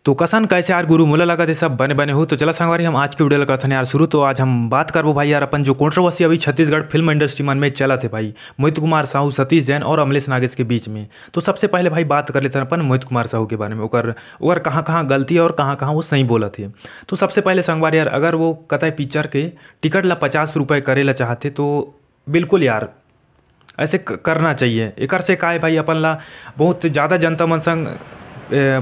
तो कसन कैसे यार गुरु मोला लगा थे सब बने बने हो। तो चला संगवारी हम आज की वीडियो लगा था यार शुरू। तो आज हम बात करबो भाई यार अपन जो कंट्रोवर्सी अभी छत्तीसगढ़ फिल्म इंडस्ट्री मन में चला थे भाई, मोहित कुमार साहू, सतीश जैन और अमलेश नागेश के बीच में। तो सबसे पहले भाई बात कर लेते हैं अपन मोहित कुमार साहू के बारे में, ओकर कहाँ कहाँ गलती है और कहाँ कहाँ वो सही बोला थे। तो सबसे पहले संगवारी यार, अगर वो कतई पिक्चर के टिकट ला 50 रुपये करे ला चाहते तो बिल्कुल यार ऐसे करना चाहिए। एकर से का है भाई, अपन ला बहुत ज़्यादा जनता मन संग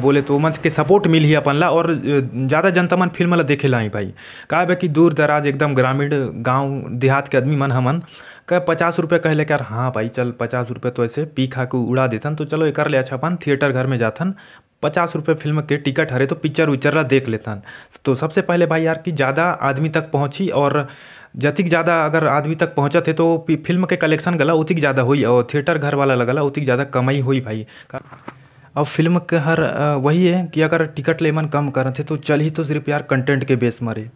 बोले तो मंच के सपोर्ट मिल ही अपन ला, और ज़्यादा जनता मन फिल्म ला देखे ला ही भाई। का है कि दूर दराज एकदम ग्रामीण गांव देहात के आदमी मन हमन का 50 रुपये कह ले, हाँ भाई चल 50 रुपये तो ऐसे पी खा के उड़ा देथन, तो चलो एकर ले अच्छा अपन थिएटर घर में जाथन, 50 रुपये फिल्म के टिकट हरे तो पिक्चर उच्चर ला देख लेथन। तो सबसे पहले भाई यार कि ज़्यादा आदमी तक पहुँची, और जतिक ज़्यादा अगर आदमी तक पहुँचत है तो फिल्म के कलेक्शन गला उतिक ज़्यादा हुई, और थिएटर घर वाला लगला उतिक ज़्यादा कमाई हुई भाई। अब फिल्म के हर वही है कि अगर टिकट लेमन कम करते तो चल ही तो सिर्फ यार कंटेंट के बेस मरे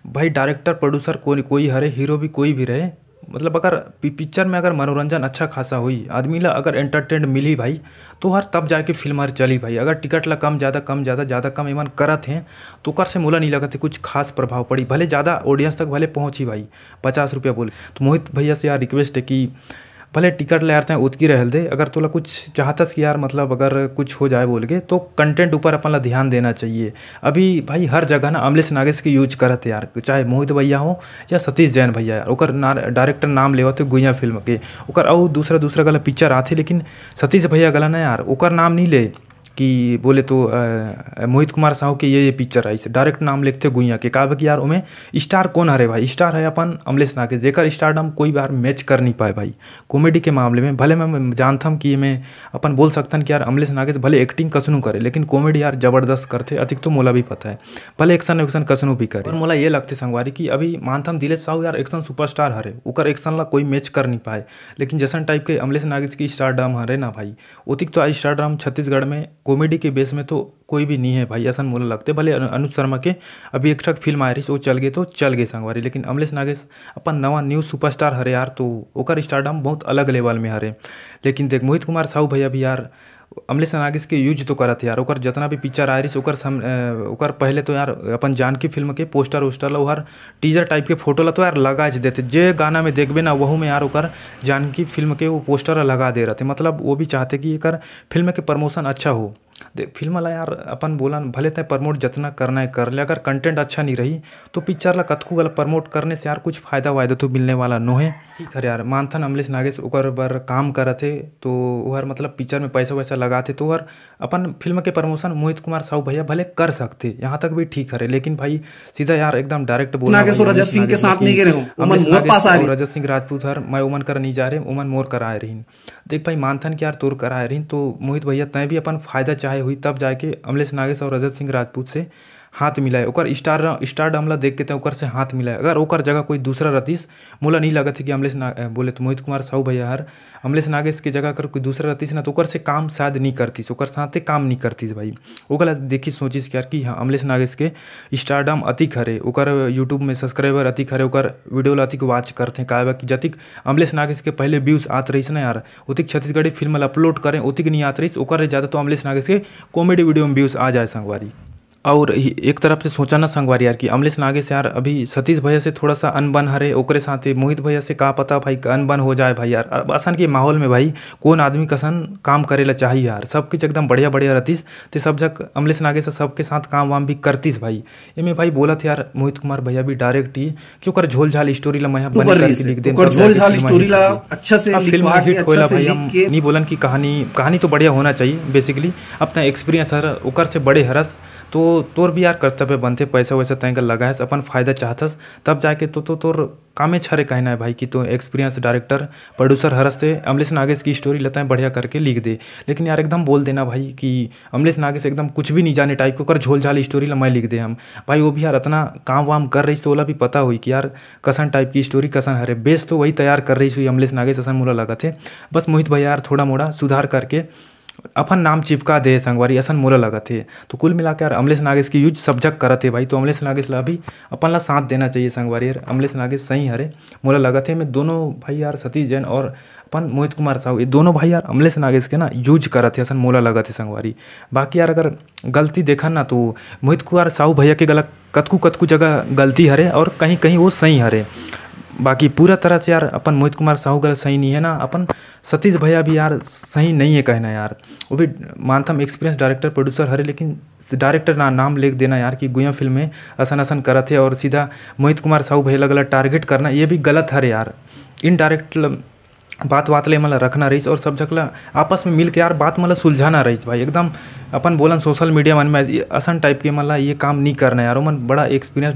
भाई। डायरेक्टर प्रोड्यूसर कोई हरे, हीरो भी कोई भी रहे, मतलब अगर पिक्चर में अगर मनोरंजन अच्छा खासा हुई, आदमी ला अगर एंटरटेन मिली भाई, तो हर तब जाके फिल्म हर चली भाई। अगर टिकट ला कम ज़्यादा कम एमन करत हैं तो कर से मोला नहीं लगत है कुछ खास प्रभाव पड़ी, भले ज़्यादा ऑडियंस तक भले पहुँची भाई 50 रुपया बोले। तो मोहित भैया से यार रिक्वेस्ट है कि भले टिकट ले आते हैं उतकी रह दे, अगर तोला कुछ चाहतस कि यार मतलब अगर कुछ हो जाए बोल के, तो कंटेंट ऊपर अपन ला ध्यान देना चाहिए। अभी भाई हर जगह ना अमलेश नागेश के यूज करत है यार, चाहे मोहित भैया हो या सतीश जैन भैया यार, ओकर डायरेक्टर नाम लेवत है गुइया फिल्म के, ओकर और दूसरा गला पिक्चर आते, लेकिन सतीश भैया गला ना यार ओकर नाम नहीं ले कि बोले तो मोहित कुमार साहू के ये पिक्चर आई, डायरेक्ट नाम लिखते गुइया के। का कि यार उमें स्टार कौन हरे भाई, स्टार है अपन अमलेश नागेश, जेकर स्टारडम कोई बार मैच कर नहीं पाए भाई। कॉमेडी के मामले में भले मैं जानता हूँ कि मैं अपन बोल सकता कि यार अमलेश नागेश भले एक्टिंग कसनू करे, लेकिन कॉमेडी यार जबरदस्त करते, अधिक तो मोला भी पता है, भले एक्शन कसनू भी करे। और मोला ये लगते संगवारी कि अभी मानता हूँ दिलेश साहू यार एक्शन सुपरस्टार हरे, ओकर एक्शन ला कोई मैच कर नहीं पाए, लेकिन जैसन टाइप के अमलेश नागेश की स्टारडम हरे ना भाई, उतिक तो स्टारडम छत्तीसगढ़ में कॉमेडी के बेस में तो कोई भी नहीं है भाई, ऐसा मोला लगते। भले अनुज शर्मा के अभी एक ठक फिल्म आ रही वो चल गए संगवारी, लेकिन अमलेश नागेश अपन नवा न्यू सुपरस्टार हरे यार, तो ओकर स्टारडम बहुत अलग लेवल में हरे। लेकिन देख मोहित कुमार साहू भैया भी यार अमलेश नागेश के यूज तो करत यार, ओकर जितना भी पिक्चर आ रही ओकर पहले तो यार अपन जानकी फिल्म के पोस्टर वोस्टर ला हर टीजर टाइप के फोटो ला तो यार लगा देते, जे गाना में देखबे ना वहू में यार ओकर जानकी फिल्म के वो पोस्टर लगा दे रहे थे, मतलब वो भी चाहते कि एकर फिल्म के प्रमोशन अच्छा हो। देख फिल्म ला यार अपन बोला भले तय प्रमोट जितना करना है कर ले, अगर कंटेंट अच्छा नहीं रही तो पिक्चर ला कतकू वाला प्रमोट करने से यार कुछ फायदा वायदा तो मिलने वाला नो है। ठीक है यार, मानथन अमलेश नागेश ओकर बर काम करते तो वह मतलब पिक्चर में पैसा वैसा लगाते तो हर अपन फिल्म के प्रमोशन मोहित कुमार साहू भैया भले कर सकते, यहाँ तक भी ठीक है, लेकिन भाई सीधा यार एकदम डायरेक्ट बोला रजत सिंह के साथ नहीं गए हो, रजत सिंह राजपूत हर मैं उमन कर नहीं जा रहे, उमन मोर कराए रही। देख भाई मानथन कि यार तोर कराए रही, तो मोहित भैया तय भी अपन फायदा चाहे हुई तब जाके अमलेश नागेश और रजत सिंह राजपूत से हाथ मिलाए, ओकर स्टार डमला देख के ओकर से हाथ मिलाए। अगर ओकर जगह कोई दूसरा रतीस, मोला नहीं लगत है कि बोले तो मोहित कुमार साहू भैया हर अमलेश नागेश की जगह अगर कोई दूसरा रतीस ना तो ओकर से काम शायद नहीं करतीस, ओकर साथे काम नहीं करतीस भाई। ओकला देखी सोचिस यार कि हाँ अमलेश नागेश के स्टारडम अतिक हरे, ओकर यूट्यूब में सब्सक्राइबर अतिक हरे, ओकर वीडियो ला अतिक वॉच करते हैं। का कि जतिक अमलेश नागेश के पहले व्यूज़ आत रही ना यार, उतिक छत्तीसगढ़ी फिल्म अपलोड करें उतिक नहीं आत रही, ओकर ज़्यादा तो अमलेश नागेश के कॉमेडी वीडियो में व्यूज़ आ जाए संगवारी। और एक तरफ से सोचा ना संगवारी यार कि अमलेश नागेश यार अभी सतीश भैया से थोड़ा सा अनबन हरे, ओकरे साथ मोहित भैया से का पता भाई अनबन हो जाए भाई यार। अब असन के माहौल में भाई कौन आदमी कसन काम करेला चाहिए यार, सब कुछ एकदम बढ़िया रतीस तो सब जग अमलेश नागेश सबके साथ काम वाम भी करतीस भाई। ये भाई बोला थे यार मोहित कुमार भैया भी डायरेक्ट ही क्यों कर झोल झाल स्टोरी ला मैं बना करके लिख दे, अच्छा से फिल्म हिट होएला भाई। हम नहीं बोलन कि कहानी तो बढ़िया होना चाहिए, बेसिकली अपना एक्सपीरियंस हर ओकर से बड़े हरस, तो तोर भी यार कर्तव्य बनते, पैसा वैसा तय लगाएस अपन फायदा चाहतस तब जाके तो तोर कामे छरे कहना है भाई कि तो एक्सपीरियंस डायरेक्टर प्रोड्यूसर हरसते अमलेश नागेश की स्टोरी लेता है बढ़िया करके लिख दे। लेकिन यार एकदम बोल देना भाई कि अमलेश नागेश एकदम कुछ भी नहीं जाने टाइप को कर झोल झाल स्टोरी ला मैं लिख दे हम भाई, वो भी यार इतना काम वाम कर रही तो ओला भी पता हुई कि यार कसन टाइप की स्टोरी कसन हरे, बेस तो वही तैयार कर रही हुई अमलेश नागेश असन मोला लगा थे। बस मोहित भाई यार थोड़ा मोड़ा सुधार करके अपन नाम चिपका दे संगवारी असन मोला लगत है। तो कुल मिला के यार अमलेश नागेश की यूज सब जग करत है भाई। तो अमलेश नागेश ला भी अपन ला साथ देना चाहिए संगवारी यार। अमलेश नागेश सही हरे मोला लगत है। मैं दोनों भाई यार सतीश जैन और अपन मोहित कुमार साहू ये दोनों भाई यार अमलेश नागेश के ना यूज करत है असन मोला लगत है संगवारी। बाकी यार अगर गलती देखा ना तो मोहित कुमार साहू भैया के गलत कतकू कतकू जगह गलती हरे और कहीं कहीं वो सही हरे। बाकी पूरा तरह से यार अपन मोहित कुमार साहू गलत सही नहीं है ना, अपन सतीश भैया भी यार सही नहीं है कहना यार। वो भी मानता हम एक्सपीरियंस डायरेक्टर प्रोड्यूसर हरे, लेकिन डायरेक्टर ना नाम लिख देना यार कि गुया फिल्म में असन असन करत है और सीधा मोहित कुमार साहू भैया लगल टारगेट करना ये भी गलत हरे यार। इनडायरेक्ट बात बात ले मतलब रखना रहीस और सब जगह आपस में मिल के यार बात मतलब सुलझाना रहीस भाई। एकदम अपन बोलन सोशल मीडिया मन में असन टाइप के मतलब ये काम नहीं करना यार। मन बड़ा एक्सपीरियंस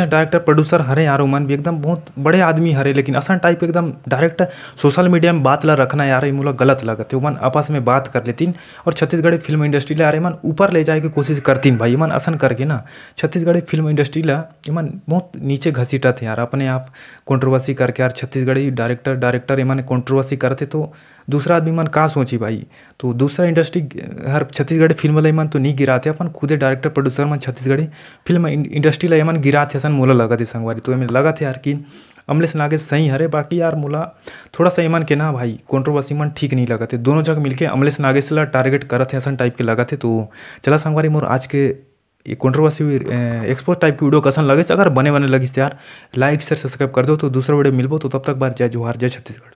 डायरेक्टर प्रोड्यूसर हरे यार। मन भी एकदम बहुत बड़े आदमी हरे, लेकिन असन टाइप एकदम डायरेक्ट सोशल मीडिया में बात ला रखना यार ये मुला गलत लगत है। मन आपस में बात कर लेतीन और छत्तीसगढ़ी फिल्म इंडस्ट्री ला यार मन ऊपर ले जाए की कोशिश करतीन भाई। मन असन करके ना छत्तीसगढ़ी फिल्म इंडस्ट्री ला मन बहुत नीचे घसीटत है यार। अपने आप कंट्रोवर्सी करके यार छत्तीसगढ़ी डायरेक्टर एमन कंट्रोवर्सी करते तो दूसरा आदमी मन का सोची भाई। तो दूसरा इंडस्ट्री हर छत्तीसगढ़ी फिल्म वाला मन तो नहीं गिराते, अपन खुदे डायरेक्टर प्रोड्यूसर मन छत्तीसगढ़ी फिल्म इंडस्ट्री ला मन गिराते असन मोला लगत है संगवारी। तो एमें लगत है यार कि अमलेश नागेश सही हरे। बाकी यार मोला थोड़ा सा एमन के ना भाई कंट्रोवर्सी मन ठीक नहीं लगत है। दोनों जगह मिलके अमलेश नागेश ला टारगेट करत है असन टाइप के लगत है। तो चला संगवारी मोर आज के ये कंट्रोवर्सी एक्सपोज टाइप की वीडियो कैसन लगे, अगर बने लगिस यार लाइक शेयर सब्सक्राइब कर दो। तो दूसरा वीडियो मिलबो तो तब तक बार जय जोहार जय छत्तीसगढ़।